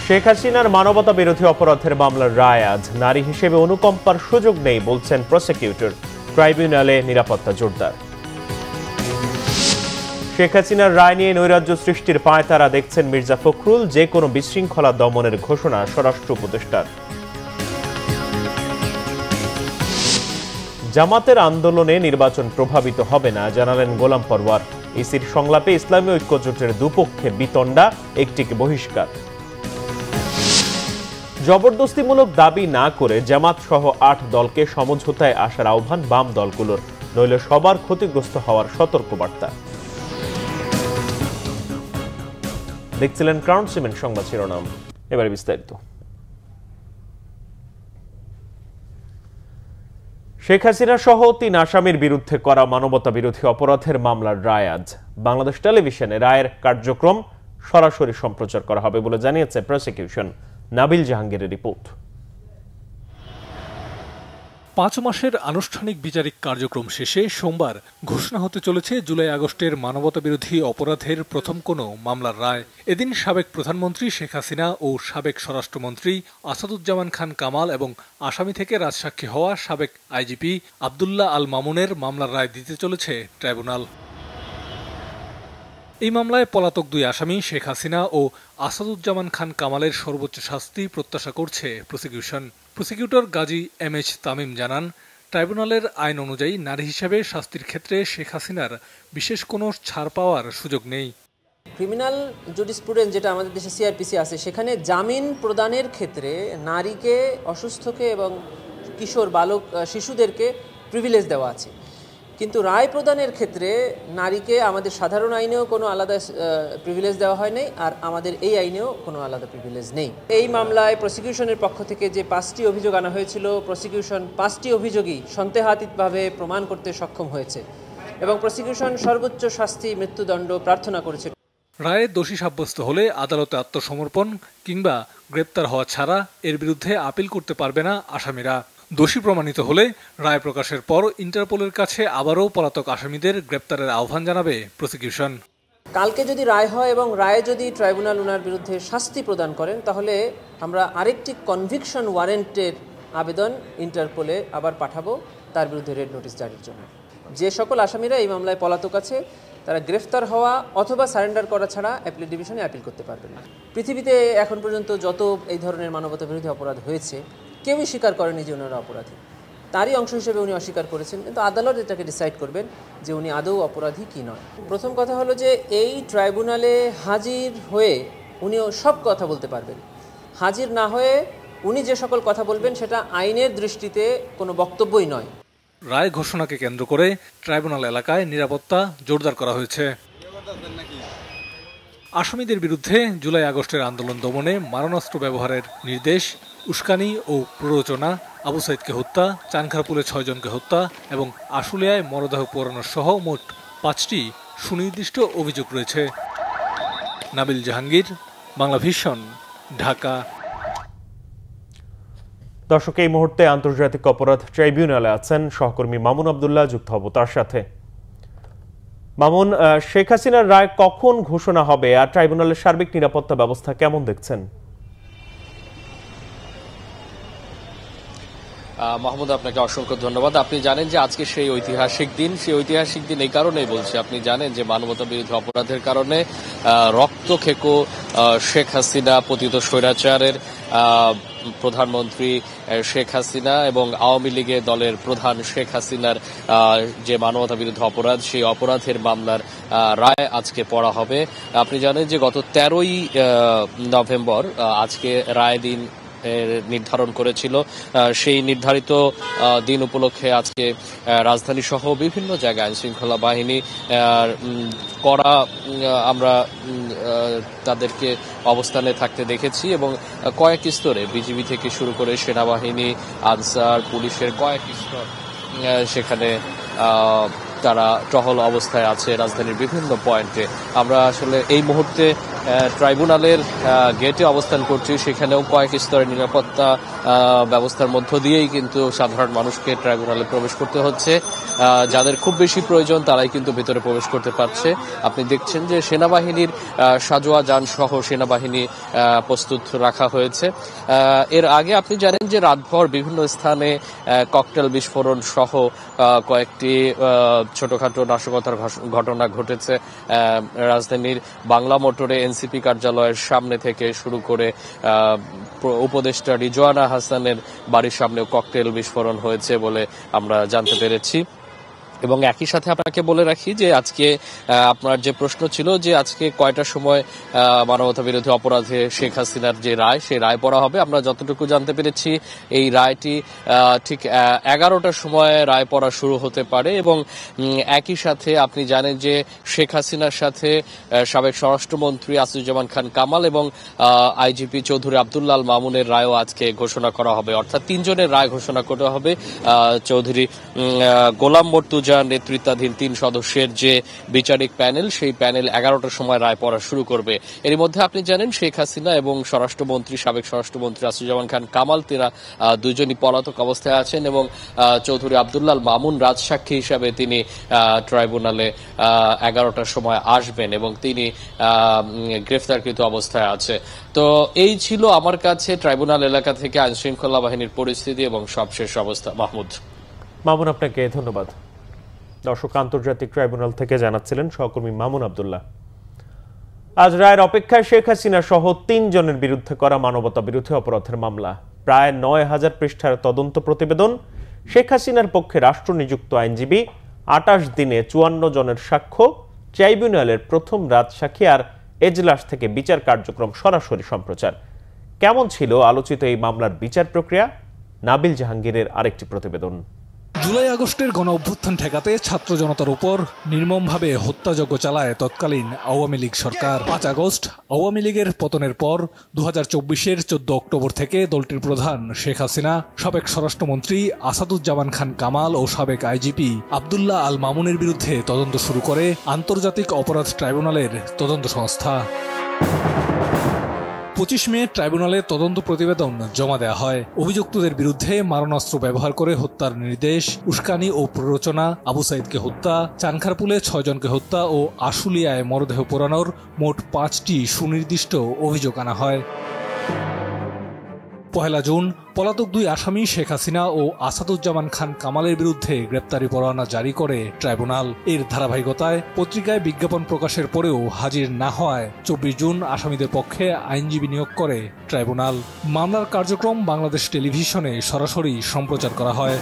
শেখ হাসিনার মানবতা বিরোধী অপরাধের মামলার রায় আজ। নারী হিসেবে অনুকম্পার সুযোগ নেই বলছেন প্রসিকিউটর। ট্রাইব্যুনালে নিরাপত্তা জোরদার। শেখ হাসিনার রায় নিয়ে নৈরাজ্য সৃষ্টির পায়তারা দেখছেন মির্জা ফখরুল। যে কোনো বিশৃঙ্খলা দমনের ঘোষণা স্বরাষ্ট্র উপদেষ্টার। জামাতের আন্দোলনে নির্বাচন প্রভাবিত হবে না জানালেন গোলাম পরওয়ার। ইসির সংলাপে ইসলামী ঐক্যজোটের দুপক্ষে বিতণ্ডা, একটিকে বহিষ্কার। জবরদস্তিমূলক দাবি না করে জামাত সহ ৮ দলকে সমঝোতায় আসার আহ্বান বাম দলগুলোর, নইলে সবার ক্ষতিগ্রস্ত হওয়ার সতর্কবার্তা। দেখছিলেন ক্রাউন সিমেন্ট সংবাদ শিরোনাম, এবারে বিস্তারিত। শেখ হাসিনা সহ ৩ আসামির বিরুদ্ধে করা মানবতা বিরোধী অপরাধের মামলার রায় আজ। বাংলাদেশ টেলিভিশনে রায়ের কার্যক্রম সরাসরি সম্প্রচার করা হবে বলে জানিয়েছে প্রসিকিউশন। নাবিল জাহাঙ্গীরের রিপোর্ট। ৫ মাসের আনুষ্ঠানিক বিচারিক কার্যক্রম শেষে সোমবার ঘোষণা হতে চলেছে জুলাই আগস্টের মানবতা বিরোধী অপরাধের প্রথম কোনো মামলার রায়। এদিন সাবেক প্রধানমন্ত্রী শেখ হাসিনা ও সাবেক স্বরাষ্ট্রমন্ত্রী আসাদুজ্জামান খান কামাল এবং আসামি থেকে রাজসাক্ষী হওয়া সাবেক আইজিপি আবদুল্লাহ আল মামুনের মামলার রায় দিতে চলেছে ট্রাইব্যুনাল। এই মামলায় পলাতক 2 আসামি শেখ হাসিনা ও আসাদুজ্জামান খান কামালের সর্বোচ্চ শাস্তি প্রত্যাশা করছে prosecution. Prosecutor Gazi MH Tamim জানান, ট্রাইব্যুনালের আইন অনুযায়ী নারী হিসেবে শাস্তির ক্ষেত্রে শেখ হাসিনার বিশেষ কোনো ছাড় পাওয়ার সুযোগ নেই। ক্রিমিনাল জুডিসপ্রুডেন্স যেটা আমাদের দেশে CRPC আছে, সেখানে জামিন প্রদানের ক্ষেত্রে নারীকে, অসুস্থকে এবং কিশোর বালক শিশুদেরকে প্রিভিলেজ দেওয়া আছে, কিন্তু রায় প্রদানের ক্ষেত্রে নারীকে আমাদের সাধারণ আইনেও কোনো আলাদা প্রিভিলেজ দেওয়া হয় নাই, আর আমাদের এই আইনেও কোনো আলাদা প্রিভিলেজ নেই। এই মামলায় প্রসিকিউশনের পক্ষ থেকে যে 5টি অভিযোগ আনা হয়েছিল, প্রসিকিউশন 5টি অভিযোগই সন্দেহাতীতভাবে প্রমাণ করতে সক্ষম হয়েছে এবং প্রসিকিউশন সর্বোচ্চ শাস্তি মৃত্যুদণ্ড প্রার্থনা করেছে। রায়ে দোষী সাব্যস্ত হলে আদালতে আত্মসমর্পণ কিংবা গ্রেপ্তার হওয়া ছাড়া এর বিরুদ্ধে আপিল করতে পারবে না আসামিরা। দোষী প্রমাণিত হলে রায় প্রকাশের পর ইন্টারপোলের কাছে আবারও পলাতক আসামিদের গ্রেপ্তারের আহ্বান জানাবে প্রসিকিউশন। কালকে যদি রায় হয় এবং রায়ে যদি ট্রাইব্যুনাল ওনার বিরুদ্ধে শাস্তি প্রদান করেন, তাহলে আমরা আরেকটি কনভিকশন ওয়ারেন্টের আবেদন ইন্টারপোলে আবার পাঠাবো তার বিরুদ্ধে রেড নোটিশ জারির জন্য। যে সকল আসামিরা এই মামলায় পলাতক আছে তারা গ্রেফতার হওয়া অথবা সারেন্ডার করা ছাড়া অ্যাপিল ডিভিশনে আপিল করতে পারবেন না। পৃথিবীতে এখন পর্যন্ত যত এই ধরনের মানবতা বিরোধী অপরাধ হয়েছে, কেউই স্বীকার করেনি যে ওনারা অপরাধী। তারই অংশ হিসেবে উনি অস্বীকার করেছেন, কিন্তু আদালত এটাকে ডিসাইড করবেন যে উনি আদৌ অপরাধী কি নয়। প্রথম কথা হলো যে এই ট্রাইব্যুনালে হাজির হয়ে উনিও সব কথা বলতে পারবেন। হাজির না হয়ে উনি যে সকল কথা বলবেন সেটা আইনের দৃষ্টিতে কোনো বক্তব্যই নয়। রায় ঘোষণাকে কেন্দ্র করে ট্রাইব্যুনাল এলাকায় নিরাপত্তা জোরদার করা হয়েছে। আসামিদের বিরুদ্ধে জুলাই আগস্টের আন্দোলন দমনে মারণাস্ত্র ব্যবহারের নির্দেশ, উস্কানি ও প্ররোচনা, আবু সাইদকে হত্যা, চানখারপুলে 6 জনকে হত্যা এবং আশুলিয়ায় মরদেহ পোড়ানো সহ মোট 5টি সুনির্দিষ্ট অভিযোগ রয়েছে। নাবিল জাহাঙ্গীর, বাংলা ভিশন, ঢাকা। দর্শক, এই মুহূর্তে আন্তর্জাতিক অপরাধ ট্রাইব্যুনালে আছেন সহকর্মী মামুন আবদুল্লাহ, যুক্ত হব তার সাথে। মামুন, শেখ হাসিনার রায় কখন ঘোষণা হবে আর ট্রাইব্যুনালের সার্বিক নিরাপত্তা ব্যবস্থা কেমন দেখছেন? মাহমুদ, আপনাকে অসংখ্য ধন্যবাদ। আপনি জানেন যে আজকে সেই ঐতিহাসিক দিন এই কারণেই বলছি। আপনি জানেন যে মানবতা বিরোধী অপরাধের কারণে রক্তখেকো শেখ হাসিনা, পতিত স্বৈরাচারের প্রধানমন্ত্রী শেখ হাসিনা এবং আওয়ামী লীগের দলের প্রধান শেখ হাসিনার যে মানবতা বিরোধী অপরাধ, সেই অপরাধের মামলার রায় আজকে পড়া হবে। আপনি জানেন যে গত 13ই নভেম্বর আজকে রায় দিন নির্ধারণ করেছিল। সেই নির্ধারিত দিন উপলক্ষে আজকে রাজধানী সহ বিভিন্ন জায়গায় আইনশৃঙ্খলা বাহিনী কড়া আমরা তাদেরকে অবস্থানে থাকতে দেখেছি এবং কয়েক স্তরে বিজিবি থেকে শুরু করে সেনাবাহিনী, আনসার, পুলিশের কয়েক স্তর সেখানে তারা টহল অবস্থায় আছে রাজধানীর বিভিন্ন পয়েন্টে। আমরা আসলে এই মুহূর্তে ট্রাইব্যুনালের গেটে অবস্থান করছি, সেখানেও কয়েক স্তরের নিরাপত্তা ব্যবস্থার মধ্য দিয়েই কিন্তু সাধারণ মানুষকে ট্রাইব্যুনালে প্রবেশ করতে হচ্ছে। যাদের খুব বেশি প্রয়োজন তারাই কিন্তু ভিতরে প্রবেশ করতে পারছে। আপনি দেখছেন যে সেনাবাহিনীর সাজোয়া যান সহ সেনাবাহিনী প্রস্তুত রাখা হয়েছে। এর আগে আপনি জানেন যে রাতভর বিভিন্ন স্থানে ককটেল বিস্ফোরণ সহ কয়েকটি ছোটখাটো নাশকতার ঘটনা ঘটেছে। রাজধানীর বাংলা মোটরে এনসিপি কার্যালয়ের সামনে থেকে শুরু করে উপদেষ্টা রিজওয়ানা হাসানের বাড়ির সামনেও ককটেল বিস্ফোরণ হয়েছে বলে আমরা জানতে পেরেছি। এবং একই সাথে আপনাকে বলে রাখি যে আজকে আপনার যে প্রশ্ন ছিল যে আজকে কয়টার সময় মানবতা বিরোধী অপরাধে শেখ হাসিনার যে রায়, সেই রায় পড়া হবে, আমরা যতটুকু জানতে পেরেছি এই রায়টি ঠিক 11টার সময় রায় পড়া শুরু হতে পারে। এবং একই সাথে আপনি জানেন যে শেখ হাসিনার সাথে সাবেক স্বরাষ্ট্রমন্ত্রী আসিফুজ্জামান খান কামাল এবং আইজিপি চৌধুরী আব্দুল্লাহ আল মামুনের রায়ও আজকে ঘোষণা করা হবে, অর্থাৎ 3 জনের রায় ঘোষণা করা হবে। চৌধুরী গোলাম মর্তুজা নেতৃত্বাধীন 3 সদস্যের যে বিচারিক প্যানেল, সেই প্যানেল 11টার সময় রায় পড়া শুরু করবে। এর মধ্যে আপনি জানেন শেখ হাসিনা এবং স্বরাষ্ট্রমন্ত্রী সাবেক স্বরাষ্ট্রমন্ত্রী আসিফুজ্জামান খান কামাল তারা দুজনই পলাতক অবস্থায় আছেন এবং চৌধুরী আব্দুল্লাহ আল মামুন রাজসাক্ষী হিসাবে তিনি ট্রাইব্যুনালে 11টার সময় আসবেন এবং তিনি গ্রেফতারকৃত অবস্থায় আছে। তো এই ছিল আমার কাছে ট্রাইব্যুনাল এলাকা থেকে আইনশৃঙ্খলা বাহিনীর পরিস্থিতি এবং সবশেষ অবস্থা। মাহমুদ। মামুন, আপনাকে ধন্যবাদ। দর্শক, আন্তর্জাতিক ট্রাইব্যুনাল থেকে জানাচ্ছিলেন সহকর্মী মামুন আব্দুল্লাহ। আজ রায়ের অপেক্ষায় শেখ হাসিনা সহ 3 জনের বিরুদ্ধে করা মানবতা বিরোধী অপরাধের মামলা। প্রায় 9000 পৃষ্ঠার তদন্ত প্রতিবেদন, শেখ হাসিনার পক্ষে রাষ্ট্র নিযুক্ত আইনজীবী, 28 দিনে 54 জনের সাক্ষ্য, ট্রাইব্যুনালের প্রথম রাজসাক্ষী আর এজলাস থেকে বিচার কার্যক্রম সরাসরি সম্প্রচার। কেমন ছিল আলোচিত এই মামলার বিচার প্রক্রিয়া? নাবিল জাহাঙ্গীরের আরেকটি প্রতিবেদন। জুলাই আগস্টের গণ অভ্যুত্থান ঠেকাতে ছাত্র জনতার উপর নির্মমভাবে হত্যাযজ্ঞ চালায় তৎকালীন আওয়ামী লীগ সরকার। 5 আগস্ট আওয়ামী লীগের পতনের পর 2024-এর 14 অক্টোবর থেকে দলটির প্রধান শেখ হাসিনা, সাবেক স্বরাষ্ট্রমন্ত্রী আসাদুজ্জামান খান কামাল ও সাবেক আইজিপি আব্দুল্লাহ আল মামুনের বিরুদ্ধে তদন্ত শুরু করে আন্তর্জাতিক অপরাধ ট্রাইব্যুনালের তদন্ত সংস্থা। 25 মে ট্রাইব্যুনালে তদন্ত প্রতিবেদন জমা দেওয়া হয়। অভিযুক্তদের বিরুদ্ধে মারণাস্ত্র ব্যবহার করে হত্যার নির্দেশ, উস্কানি ও প্ররোচনা, আবু সাইদকে হত্যা, চানখারপুলে 6 জনকে হত্যা ও আশুলিয়ায় মরদেহ পোড়ানোর মোট 5টি সুনির্দিষ্ট অভিযোগ আনা হয়। 1 জুন পলাতক 2 আসামি শেখ হাসিনা ও আসাদুজ্জামান খান কামালের বিরুদ্ধে গ্রেপ্তারি পরোয়ানা জারি করে ট্রাইব্যুনাল। এর ধারাবাহিকতায় পত্রিকায় বিজ্ঞাপন প্রকাশের পরেও হাজির না হওয়ায় 24 জুন আসামিদের পক্ষে আইনজীবী নিয়োগ করে ট্রাইব্যুনাল। মামলার কার্যক্রম বাংলাদেশ টেলিভিশনে সরাসরি সম্প্রচার করা হয়।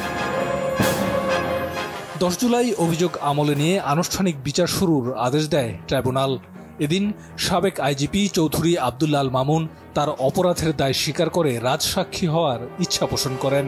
10 জুলাই অভিযোগ আমলে নিয়ে আনুষ্ঠানিক বিচার শুরুর আদেশ দেয় ট্রাইব্যুনাল। এদিন সাবেক আইজিপি চৌধুরী আব্দুল্লাহ আল মামুন তার অপরাধের দায় স্বীকার করে রাজসাক্ষী হওয়ার ইচ্ছা পোষণ করেন।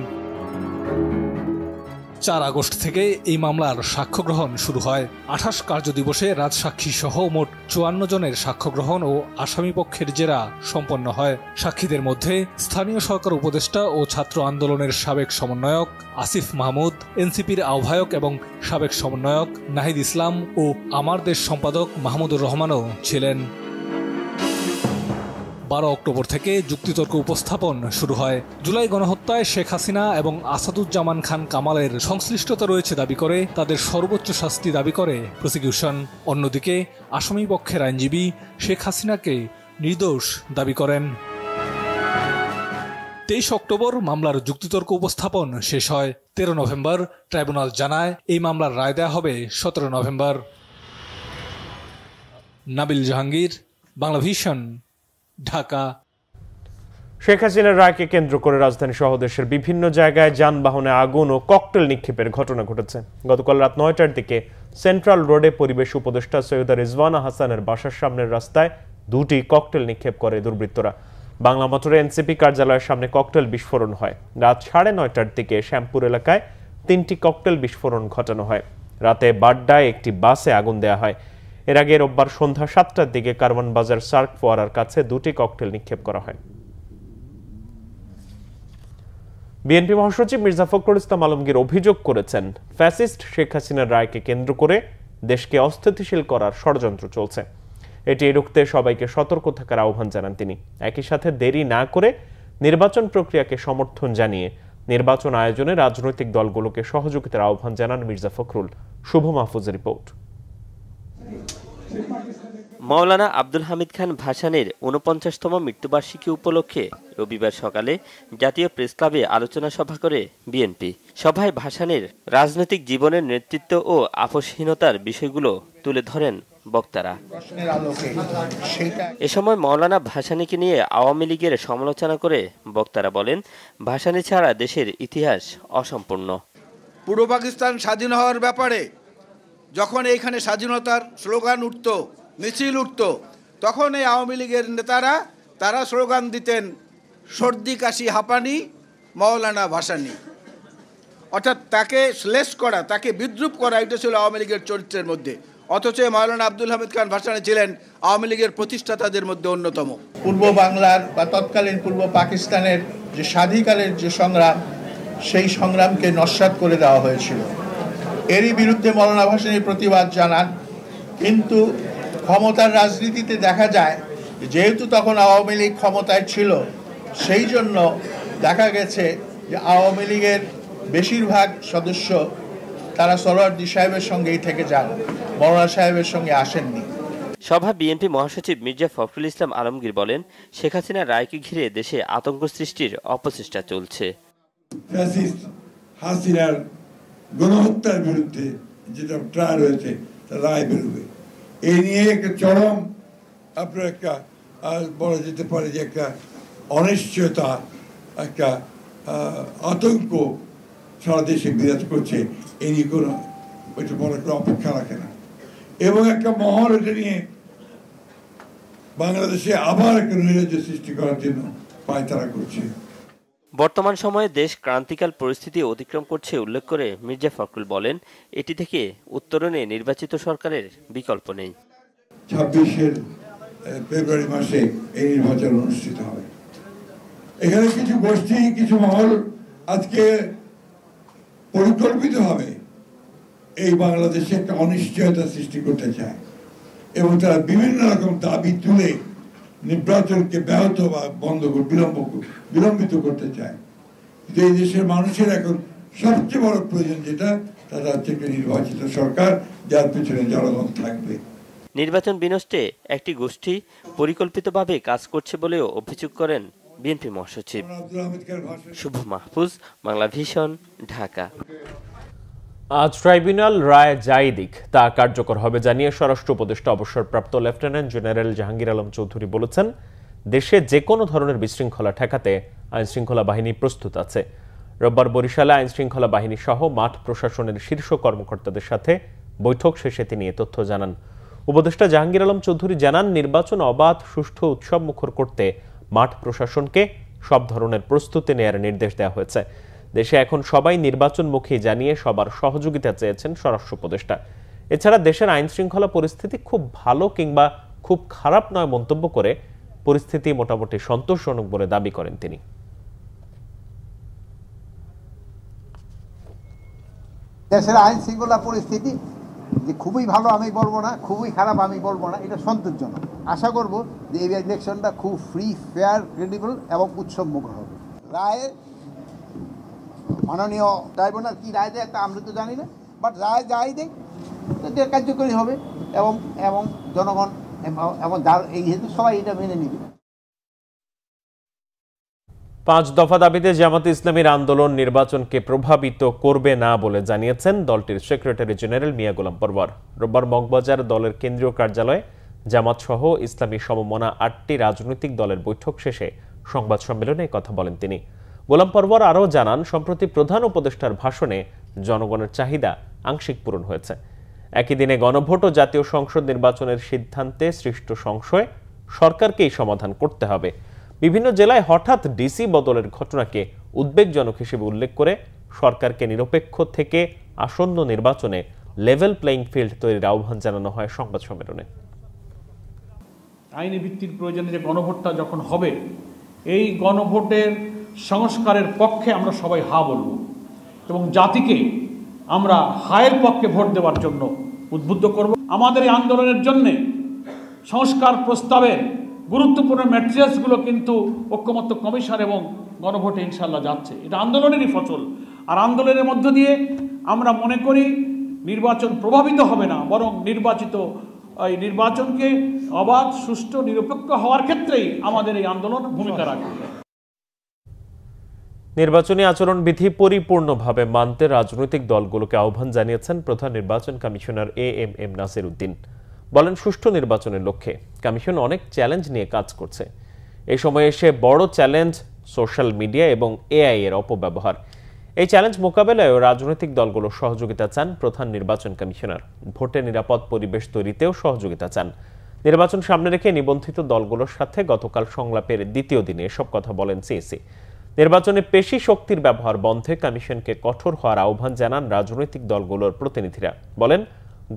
4 আগস্ট থেকে এই মামলার সাক্ষ্য গ্রহণ শুরু হয়। 28 কার্যদিবসে রাজসাক্ষী সহ মোট 54 জনের সাক্ষ্য গ্রহণ ও আসামিপক্ষের জেরা সম্পন্ন হয়। সাক্ষীদের মধ্যে স্থানীয় সরকার উপদেষ্টা ও ছাত্র আন্দোলনের সাবেক সমন্বয়ক আসিফ মাহমুদ, এনসিপির আহ্বায়ক এবং সাবেক সমন্বয়ক নাহিদ ইসলাম ও আমার দেশ সম্পাদক মাহমুদুর রহমানও ছিলেন। 12 অক্টোবর থেকে যুক্তিতর্ক উপস্থাপন শুরু হয়। জুলাই গণহত্যায় শেখ হাসিনা এবং আসাদুজ্জামান খান কামালের সংশ্লিষ্টতা রয়েছে দাবি করে তাদের সর্বোচ্চ শাস্তি দাবি করে প্রসিকিউশন। অন্যদিকে আসামি পক্ষের আইনজীবী শেখ হাসিনাকে নির্দোষ দাবি করেন। 23 অক্টোবর মামলার যুক্তিতর্ক উপস্থাপন শেষ হয়। 13 নভেম্বর ট্রাইব্যুনাল জানায় এই মামলার রায় দেওয়া হবে 17 নভেম্বর। নাবিল জাহাঙ্গীর, বাংলা ভিশন, ঢাকা। শেখ হাসিনার রায়কে কেন্দ্র করে রাজধানী সহ দেশের বিভিন্ন জায়গায় যানবাহনে আগুন ও ককটেল নিক্ষেপের ঘটনা ঘটেছে। গতকাল রাত 9টার দিকে সেন্ট্রাল রোডে পরিবেশ উপদেষ্টা সৈয়দা রিজওয়ানা হাসানের বাসার সামনের রাস্তায় 2টি ককটেল নিক্ষেপ করে দুর্বৃত্তরা। বাংলা মোটরে এনসিপি কার্যালয়ের সামনে ককটেল বিস্ফোরণ হয়। রাত 9:30টার দিকে শ্যামপুর এলাকায় 3টি ককটেল বিস্ফোরণ ঘটানো হয়। রাতে বাড্ডায় একটি বাসে আগুন দেওয়া হয়। এর আগে রোববার সন্ধ্যা 7টার দিকে কারওয়ান বাজার সার্ক ফোয়ারার কাছে 2টি ককটেল নিক্ষেপ করা হয়। বিএনপি মহাসচিব মির্জা ফখরুল ইসলাম আলমগীর অভিযোগ করেছেন, ফ্যাসিস্ট শেখ হাসিনার রায়কে কেন্দ্র করে দেশকে অস্থিতিশীল করার ষড়যন্ত্র চলছে। এটি রুখতে সবাইকে সতর্ক থাকার আহ্বান জানান তিনি। একই সাথে দেরি না করে নির্বাচন প্রক্রিয়াকে সমর্থন জানিয়ে নির্বাচন আয়োজনে রাজনৈতিক দলগুলোকে সহযোগিতার আহ্বান জানান মির্জা ফখরুল। শুভ মাহফুজের রিপোর্ট। মাওলানা আব্দুল হামিদ খান ভাসানীর ৪৯তম মৃত্যুবার্ষিকী উপলক্ষে রবিবার সকালে জাতীয় প্রেস ক্লাবে আলোচনা সভা করে বিএনপি। সভায় ভাসানীর রাজনৈতিক জীবনের নেতৃত্ব ও আপোষহীনতার বিষয়গুলো তুলে ধরেন বক্তারা। এ সময় মাওলানা ভাসানীকে নিয়ে আওয়ামী লীগের সমালোচনা করে বক্তারা বলেন, ভাসানী ছাড়া দেশের ইতিহাস অসম্পূর্ণ। পূর্ব পাকিস্তান স্বাধীন হওয়ার ব্যাপারে যখন এইখানে স্বাধীনতার স্লোগান উঠত, মিছিল উঠত, তখন এই আওয়ামী লীগের নেতারা তারা স্লোগান দিতেন, সর্দি কাশি হাঁপানি মাওলানা ভাসানী। অর্থাৎ তাকে শ্লেষ করা, তাকে বিদ্রুপ করা, এটা ছিল আওয়ামী লীগের চরিত্রের মধ্যে। অথচ মাওলানা আব্দুল হামিদ খান ভাসানী ছিলেন আওয়ামী লীগের প্রতিষ্ঠাতাদের মধ্যে অন্যতম। পূর্ব বাংলার বা তৎকালীন পূর্ব পাকিস্তানের যে স্বাধিকারের যে সংগ্রাম, সেই সংগ্রামকে নস্যাৎ করে দেওয়া হয়েছিল। এরই বিরুদ্ধে মাওলানা ভাসানী প্রতিবাদ জানান। কিন্তু ক্ষমতার রাজনীতিতে দেখা যায়, যেহেতু তখন আওয়ামী লীগ ক্ষমতায় ছিল, সেই জন্য দেখা গেছে যে আওয়ামী লীগের বেশিরভাগ সদস্য তারা সোহরাওয়ার্দী সাহেবের সঙ্গেই থেকে যান, মাওলানা সাহেবের সঙ্গে আসেননি। সভা বিএনপি মহাসচিব মির্জা ফখরুল ইসলাম আলমগীর বলেন, শেখ হাসিনার রায়কে ঘিরে দেশে আতঙ্ক সৃষ্টির অপচেষ্টা চলছে। হাসিনার গণহত্যার বিরুদ্ধে যেটা ট্রায়াল হয়েছে, রায় বেরোবে, এই নিয়ে একটা চরম আপনার একটা বলা যেতে পারে যে একটা অনিশ্চয়তা, একটা আতঙ্ক সারা দেশে বিরাজ করছে। এই নিয়ে কোনো ওইটা বড় একটা অপেক্ষা রাখে না, এবং একটা মহল এটা নিয়ে বাংলাদেশে আবার একটা নৈরাজ্য সৃষ্টি করার জন্য পায়তারা করছে। বর্তমান সময়ে দেশ ক্রান্তিকাল পরিস্থিতি অতিক্রম করছে উল্লেখ করে মির্জা ফখরুল বলেন, এটি থেকে উত্তরণে নির্বাচিত সরকারের বিকল্প নেই। ২৬ ফেব্রুয়ারি মাসে এই নির্বাচন অনুষ্ঠিত হবে। এখানে কিছু গোষ্ঠী, কিছু মহল আজকে পরিকল্পিতভাবে এই বাংলাদেশে একটা অনিশ্চয়তা সৃষ্টি করতে চায়, এবং তারা বিভিন্ন রকম দাবি তুলে নির্বাচনকে ব্যাহত বা বন্ধ বিলম্বিত করতে চায়। কিন্তু এই দেশের মানুষের এখন সবচেয়ে বড় প্রয়োজন যেটা, তারা হচ্ছে একটা নির্বাচিত সরকার, যার পিছনে জনগণ থাকবে। নির্বাচন বিনষ্টে একটি গোষ্ঠী পরিকল্পিতভাবে কাজ করছে বলেও অভিযোগ করেন বিএনপি মহাসচিব। শুভ মাহফুজ, বাংলা ভিশন, ঢাকা। আজ ট্রাইব্যুনাল রায় যাই দিক তা কার্যকর হবে জানিয়ে স্বরাষ্ট্র উপদেষ্টা অবসরপ্রাপ্ত লেফটেন্যান্ট জেনারেল জাহাঙ্গীর আলম চৌধুরী বলেছেন, দেশে যে কোনো ধরনের বিশৃঙ্খলা ঠেকাতে আইনশৃঙ্খলা বাহিনী প্রস্তুত আছে। রোববার বরিশালে আইনশৃঙ্খলা বাহিনী সহ মাঠ প্রশাসনের শীর্ষ কর্মকর্তাদের সাথে বৈঠক শেষে তিনি এ তথ্য জানান। উপদেষ্টা জাহাঙ্গীর আলম চৌধুরী জানান, নির্বাচন অবাধ, সুষ্ঠু, উৎসব মুখর করতে মাঠ প্রশাসনকে সব ধরনের প্রস্তুতি নেয়ার নির্দেশ দেওয়া হয়েছে। দেশে এখন সবাই নির্বাচনমুখী জানিয়ে সবার সহযোগিতা চেয়েছেন স্বরাষ্ট্র উপদেষ্টা। এছাড়া দেশের আইন শৃঙ্খলা পরিস্থিতি খুব ভালো কিংবা খুব খারাপ নয় মন্তব্য করে পরিস্থিতি মোটামুটি সন্তোষজনক বলে দাবি করেন তিনি। দেশের আইন শৃঙ্খলা পরিস্থিতি যে খুবই ভালো আমি বলবো না, খুবই খারাপ আমি বলবো না, এটা সন্তোষজনক। আশা করব যে এই ইলেকশনটা খুব ফ্রি, ফেয়ার, ক্রেডিবল এবং উৎসবমুখর হবে। রায়ের মাননীয় ট্রাইব্যুনাল কি রায় দেয় তা আমরা তো জানি না, বাট রায় যাই দেয় এটা কার্যকরী হবে এবং জনগণ এবং এই হেতু সবাই এটা মেনে নিবে। ৫ দফা দাবিতে জামাতে ইসলামীর আন্দোলন নির্বাচনকে প্রভাবিত করবে না বলে জানিয়েছেন দলটির সেক্রেটারি জেনারেল মিয়া গোলাম পরওয়ার। রোববার মগবাজার দলের কেন্দ্রীয় কার্যালয়ে জামাত সহ ইসলামী সমমনা ৮টি রাজনৈতিক দলের বৈঠক শেষে সংবাদ সম্মেলনে কথা বলেন তিনি। গোলাম পরওয়ার আরও জানান, সম্প্রতি প্রধান উপদেষ্টার ভাষণে জনগণের চাহিদা আংশিক পূরণ হয়েছে। একই দিনে গণভোট ও জাতীয় সংসদ নির্বাচনের সিদ্ধান্তে সৃষ্ট সংশয় সরকারকেই সমাধান করতে হবে। বিভিন্ন জেলায় হঠাৎ ডিসি বদলের ঘটনাকে উদ্বেগজনক হিসেবে উল্লেখ করে সরকারকে নিরপেক্ষ থেকে আসন্ন নির্বাচনে লেভেল প্লেইং ফিল্ড তৈরির আহ্বান জানানো হয় সংবাদ সম্মেলনে। আইনি ভিত্তির প্রয়োজনে যে গণভোটটা যখন হবে, এই গণভোটের সংস্কারের পক্ষে আমরা সবাই হা বলব এবং জাতিকে আমরা হায়ের পক্ষে ভোট দেওয়ার জন্য উদ্বুদ্ধ করব। আমাদের এই আন্দোলনের জন্য সংস্কার প্রস্তাবের গুরুত্বপূর্ণ ম্যাটেরিয়ালসগুলো কিন্তু ঐক্যমত্য কমিশন এবং গণভোটে ইনশাল্লাহ যাচ্ছে। এটা আন্দোলনেরই ফসল। আর আন্দোলনের মধ্য দিয়ে আমরা মনে করি নির্বাচন প্রভাবিত হবে না, বরং এই নির্বাচনকে অবাধ, সুষ্ঠু, নিরপেক্ষ হওয়ার ক্ষেত্রেই আমাদের এই আন্দোলন ভূমিকা রাখবে। নির্বাচনী আচরণবিধি পরিপূর্ণভাবে মানতে রাজনৈতিক দলগুলোকে আহ্বান জানিয়েছেন প্রধান নির্বাচন কমিশনার এএমএম নাসির উদ্দিন। বলেন, সুষ্ঠু নির্বাচনের লক্ষ্যে কমিশন অনেক চ্যালেঞ্জ নিয়ে কাজ করছে। এই সময়ে এসে বড় চ্যালেঞ্জ সোশ্যাল মিডিয়া এবং এআই এর অপব্যবহার। এই চ্যালেঞ্জ মোকাবেলায় রাজনৈতিক দলগুলো সহযোগিতা চান প্রধান নির্বাচন কমিশনার। ভোটে নিরাপদ পরিবেশ তৈরিতেও সহযোগিতা চান। নির্বাচন সামনে রেখে নিবন্ধিত দলগুলোর সাথে গতকাল সংলাপের দ্বিতীয় দিনে এসব কথা বলেন সিইসি। নির্বাচনে পেশি শক্তির ব্যবহার বন্ধে কমিশনকে কঠোর হওয়ার আহ্বান জানান রাজনৈতিক দলগুলোর প্রতিনিধিরা। বলেন,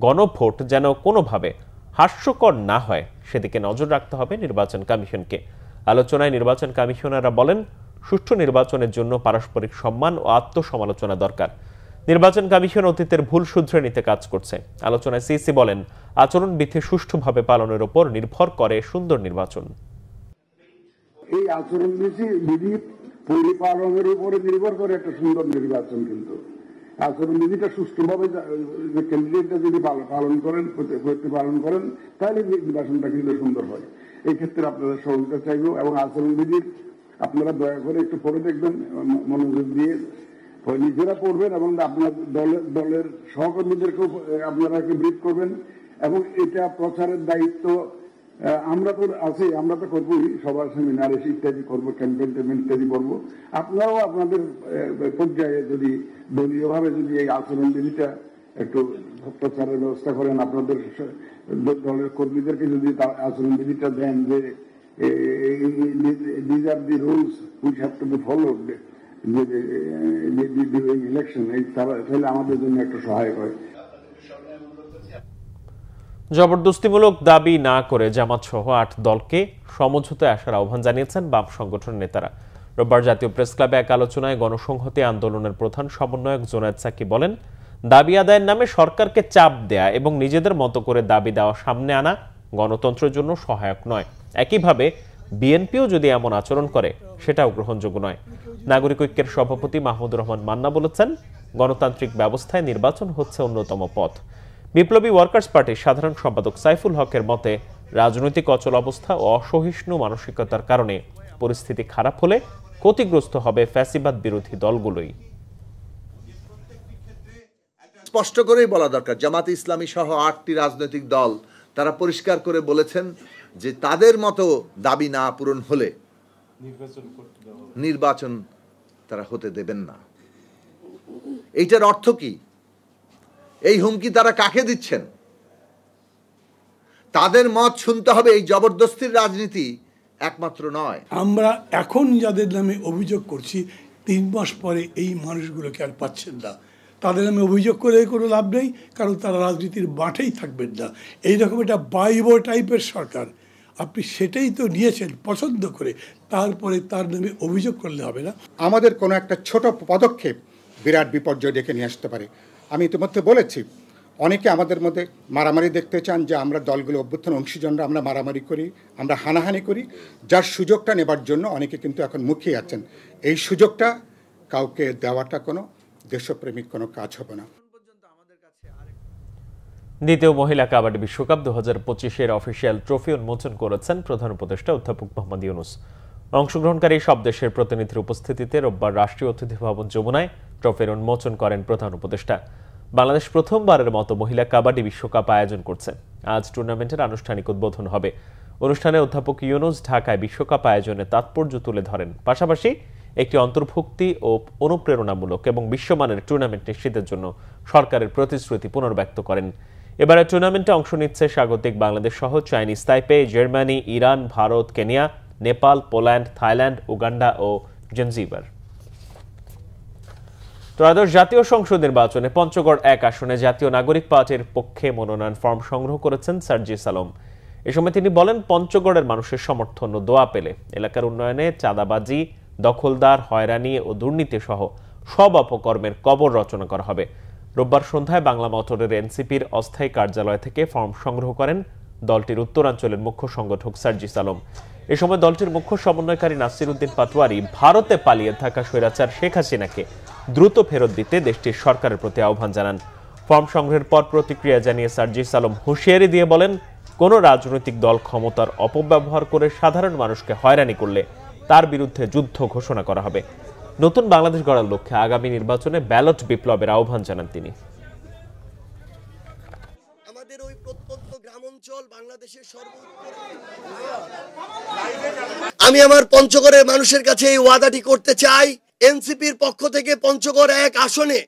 গণভোট যেন কোনোভাবে হাস্যকর না হয় সেদিকে নজর রাখতে হবে নির্বাচন কমিশনকে। আলোচনায় নির্বাচন কমিশনাররা বলেন, সুষ্ঠু নির্বাচনের জন্য পারস্পরিক সম্মান ও আত্মসমালোচনা দরকার। নির্বাচন কমিশন অতীতের ভুল শুধরে নিতে কাজ করছে। আলোচনায় সিইসি বলেন, আচরণবিধি সুষ্ঠুভাবে পালনের উপর নির্ভর করে সুন্দর নির্বাচন। এই আচরণবিধি পরিপালনের উপরে নির্ভর করে একটা সুন্দর নির্বাচন। কিন্তু আচরণবিধিটা সুষ্ঠুভাবে ক্যান্ডিডেটরা যদি পালন করেন তাহলে নির্বাচনটা কিন্তু সুন্দর হয়। এই ক্ষেত্রে আপনাদের সহযোগিতা চাইব এবং আচরণবিধির আপনারা দয়া করে একটু পড়ে দেখবেন, মনোযোগ দিয়ে নিজেরা পড়বেন এবং আপনার দলের সহকর্মীদেরকেও আপনারা একটু ব্রিফ করবেন। এবং এটা প্রচারের দায়িত্ব আমরা তো আছি, আমরা তো করবোই, সবার সেমিনার ইত্যাদি করবো, ক্যাম্পেইন ইত্যাদি করবো। আপনারাও আপনাদের পর্যায়ে যদি দলীয়ভাবে যদি এই আচরণবিধিটা একটু প্রচারের ব্যবস্থা করেন, আপনাদের দলের কর্মীদেরকে যদি আচরণবিধিটা দেন যে these are the rules which have to be followed during election, তাহলে আমাদের জন্য একটু সহায়ক হয়। জবরদস্তিমূলক দাবি না করে জামাত সহ 8 দলকে সমঝোতায় আসার আহ্বান জানিয়েছেন বাম সংগঠনের নেতারা। রোববার জাতীয় প্রেস ক্লাবে এক আলোচনায় গণসংহতি আন্দোলনের প্রধান সমন্বয়ক জুনায়েদ সাকি বলেন, দাবি আদায়ের নামে সরকারকে চাপ দেয়া এবং নিজেদের মতো করে দাবি দেওয়া সামনে আনা গণতন্ত্রের জন্য সহায়ক নয়। একইভাবে বিএনপিও যদি এমন আচরণ করে সেটাও গ্রহণযোগ্য নয়। নাগরিক ঐক্যের সভাপতি মাহমুদুর রহমান মান্না বলেছেন, গণতান্ত্রিক ব্যবস্থায় নির্বাচন হচ্ছে অন্যতম পথ। বিপ্লবী ওয়ার্কার্স পার্টির সাধারণ সম্পাদক সাইফুল হকের মতে, রাজনৈতিক অচল অবস্থা ও অসহিষ্ণু মানসিকতার কারণে পরিস্থিতি খারাপ হলে ক্ষতিগ্রস্ত হবে ফ্যাসিবাদ বিরোধী দলগুলোই। স্পষ্ট করেই বলা দরকার, জামাত ইসলামী সহ 8টি রাজনৈতিক দল তারা পরিষ্কার করে বলেছেন যে তাদের মতো দাবি না পূরণ হলে নির্বাচন তারা হতে দেবেন না। এইটার অর্থ কি? এই হুমকি তারা কাকে দিচ্ছেন? তাদের মত শুনতে হবে। এই জবরদস্তির রাজনীতি একমাত্র নয়। আমরা এখন যাদের নামে অভিযোগ করছি 3 মাস পরে এই মানুষগুলোকে আর পাচ্ছেন না। তাদের নামে অভিযোগ করে কোনো লাভ নেই, কারণ তারা রাজনীতির মাঠেই থাকবেন না। এইরকম একটা বাইবো টাইপের সরকার, আপনি সেটাই তো নিয়েছেন পছন্দ করে, তারপরে তার নামে অভিযোগ করলে হবে না। আমাদের কোনো একটা ছোট পদক্ষেপ বিরাট বিপর্যয় ডেকে নিয়ে আসতে পারে। আমি ইতিমধ্যে বলেছি, অনেকে আমাদের মধ্যে মারামারি দেখতে চান যে আমরা দলগুলো অভ্যুত্থান অংশীজনরা আমরা মারামারি করি, আমরা হানাহানি করি, যার সুযোগটা নেবার জন্য অনেকে কিন্তু এখন মুখিয়ে আছেন। এই সুযোগটা কাউকে দেওয়াটা কোনো দেশপ্রেমিক কোনো কাজ হবে না। দ্বিতীয় মহিলা কাবাডি বিশ্বকাপ 2025-এর অফিসিয়াল ট্রফি উন্মোচন করেছেন প্রধান উপদেষ্টা অধ্যাপক মোহাম্মদ ইউনূস। অংশগ্রহণকারী সব দেশের প্রতিনিধির উপস্থিতিতে রোববার রাষ্ট্রীয় অতিথি ভবন যমুনায় ট্রফির উন্মোচন করেন প্রধান উপদেষ্টা। বাংলাদেশ প্রথমবারের মতো মহিলা কাবাডি বিশ্বকাপ আয়োজন করছে। আজ টুর্নামেন্টের আনুষ্ঠানিক উদ্বোধন হবে। অনুষ্ঠানে অধ্যাপক ইউনূস ঢাকায় বিশ্বকাপ আয়োজনে তাৎপর্য তুলে ধরেন, পাশাপাশি একটি অন্তর্ভুক্তি ও অনুপ্রেরণামূলক এবং বিশ্বমানের টুর্নামেন্ট নিশ্চিতের জন্য সরকারের প্রতিশ্রুতি পুনর্ব্যক্ত করেন। এবারে টুর্নামেন্টে অংশ নিচ্ছে স্বাগতিক বাংলাদেশ সহ Chinese Taipei, Germany, Iran, Bharat, Kenya, Nepal, Poland, Thailand, Uganda ও জঞ্জিবার। ত্রয়োদশ জাতীয় সংসদ নির্বাচনে পঞ্চগড় 1 আসনে জাতীয় নাগরিক পার্টির পক্ষে মনোনয়ন ফর্ম সংগ্রহ করেছেন সার্জিস আলম। এ সময় তিনি বলেন, পঞ্চগড়ের মানুষের সমর্থন ও দোয়া পেলে এলাকার উন্নয়নে চাঁদাবাজি, দখলদার, হয়রানি ও দুর্নীতি সহ সব অপকর্মের কবর রচনা করা হবে। রোববার সন্ধ্যায় বাংলা মোটরের এনসিপির অস্থায়ী কার্যালয় থেকে ফর্ম সংগ্রহ করেন দলটির উত্তরাঞ্চলের মুখ্য সংগঠক সার্জিস আলম। এ সময় দলটির মুখ্য সমন্বয়কারী নাসির উদ্দিন পাটোয়ারি ভারতে পালিয়ে থাকা স্বৈরাচার শেখ হাসিনাকে দ্রুত ফেরত দিতে দেশটির সরকারের প্রতি আহ্বান জানান। ফর্ম সংগ্রহের পর প্রতিক্রিয়া জানিয়ে সার্জিস আলম হুঁশিয়ারি দিয়ে বলেন, কোন রাজনৈতিক দল ক্ষমতার অপব্যবহার করে সাধারণ মানুষকে হয়রানি করলে তার বিরুদ্ধে যুদ্ধ ঘোষণা করা হবে। নতুন বাংলাদেশ গড়ার লক্ষ্যে আগামী নির্বাচনে ব্যালট বিপ্লবের আহ্বান জানান তিনি। আমাদের ওই প্রত্যন্ত গ্রামাঞ্চল বাংলাদেশের আমি আমার পঞ্চগড়ের মানুষের কাছে এই ওয়াদাটি করতে চাই, এনসিপির পক্ষ থেকে পঞ্চগড় 1 আসনে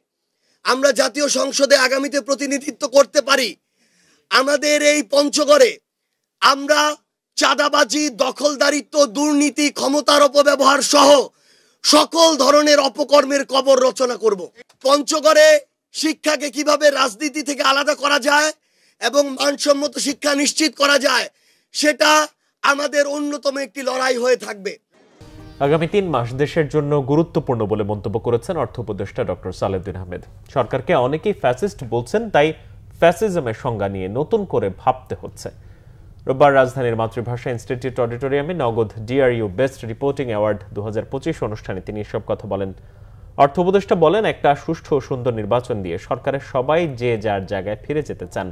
আমরা জাতীয় সংসদে আগামীতে প্রতিনিধিত্ব করতে পারি। আমাদের এই পঞ্চগড়ে আমরা চাঁদাবাজি, দখলদারিত্ব, দুর্নীতি, ক্ষমতার অপব্যবহার সহ সকল ধরনের অপকর্মের কবর রচনা করব। পঞ্চগড়ে শিক্ষাকে কিভাবে রাজনীতি থেকে আলাদা করা যায় এবং মানসম্মত শিক্ষা নিশ্চিত করা যায়, সেটা আমাদের অন্যতম একটি লড়াই হয়ে থাকবে। আগামী 3 মাস দেশের জন্য গুরুত্বপূর্ণ বলে মন্তব্য করেছেন অর্থ উপদেষ্টা ডক্টর সালেউদ্দিন আহমেদ। সরকারকে অনেকেই ফ্যাসিস্ট বলছেন, তাই ফ্যাসিজমের সংজ্ঞা নিয়ে নতুন করে ভাবতে হচ্ছে। রোববার রাজধানীর মাতৃভাষা ইনস্টিটিউট অডিটোরিয়ামে নগদ ডিআরইউ বেস্ট রিপোর্টিং অ্যাওয়ার্ড 2025 অনুষ্ঠানে তিনি এসব কথা বলেন। অর্থ উপদেষ্টা বলেন, একটা সুষ্ঠু ও সুন্দর নির্বাচন দিয়ে সরকারের সবাই যে যার জায়গায় ফিরে যেতে চান।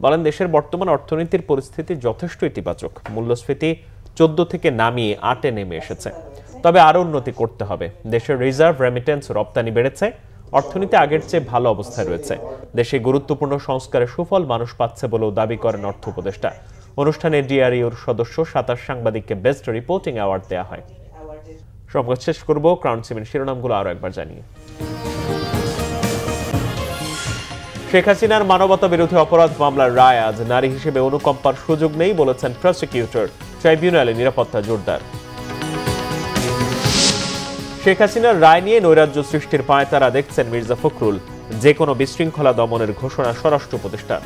বলেন, দেশের বর্তমান অর্থনীতির পরিস্থিতি যথেষ্ট ইতিবাচক। মূল্যস্ফীতি 14 থেকে নামিয়ে 8-এ নেমে এসেছে, তবে আরো উন্নতি করতে হবে। দেশের রিজার্ভ, রেমিটেন্স, রপ্তানি বেড়েছে, অর্থনীতি আগের চেয়ে ভালো অবস্থায় রয়েছে। দেশে গুরুত্বপূর্ণ সংস্কারের সুফল মানুষ পাচ্ছে বলেও দাবি করেন অর্থ উপদেষ্টা। অনুষ্ঠানে ডিআরইউর সদস্য 27 সাংবাদিককে বেস্ট রিপোর্টিং অ্যাওয়ার্ড দেওয়া হয়। সংবাদ শেষ করব ক্রাউন সিমেন্ট শিরোনামগুলো আরো একবার জানিয়ে। শেখ হাসিনার মানবতা বিরোধী অপরাধ মামলার রায় আজ। নারী হিসেবে অনুকম্পার সুযোগ নেই বলেছেন প্রসিকিউটর। ট্রাইব্যুনালে নিরাপত্তা জোরদার। শেখ হাসিনার রায় নিয়ে নৈরাজ্য সৃষ্টির পায়তারা দেখছেন মির্জা ফখরুল। যে কোনো বিশৃঙ্খলা দমনের ঘোষণা স্বরাষ্ট্র উপদেষ্টার।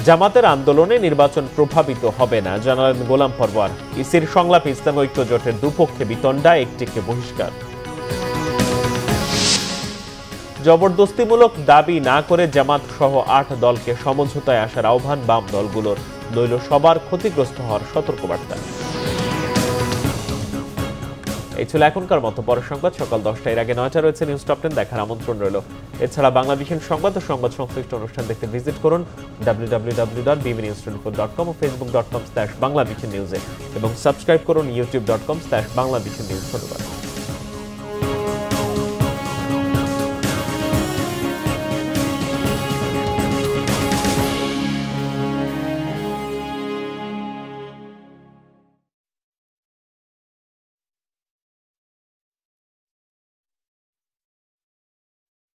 জামাতের আন্দোলনে নির্বাচন প্রভাবিত হবে না জানালেন গোলাম পরওয়ার। ইসির সংলাপ ইসলামী ঐক্য জোটের দুপক্ষে বিতণ্ডা, একটিকে বহিষ্কার। জবরদস্তিমূলক দাবি না করে জামাত সহ 8 দলকে সমঝোতায় আসার আহ্বান বাম দলগুলোর। নইল সবার ক্ষতিগ্রস্ত হওয়ার সতর্কবার্তা। এই ছিল এখনকার মতো। পরের সংবাদ সকাল 10টা, এর আগে 9টা রয়েছে নিউজ টপ 10 দেখার আমন্ত্রণ রইল। এছাড়া বাংলাদেশের সংবাদ ও সংবাদ সংশ্লিষ্ট অনুষ্ঠান দেখতে ভিজিট করুন www.bbnews24.com ও facebook.com/bangladeshi news এবং সাবস্ক্রাইব করুন youtube.com/bangladeshi news। ধন্যবাদ।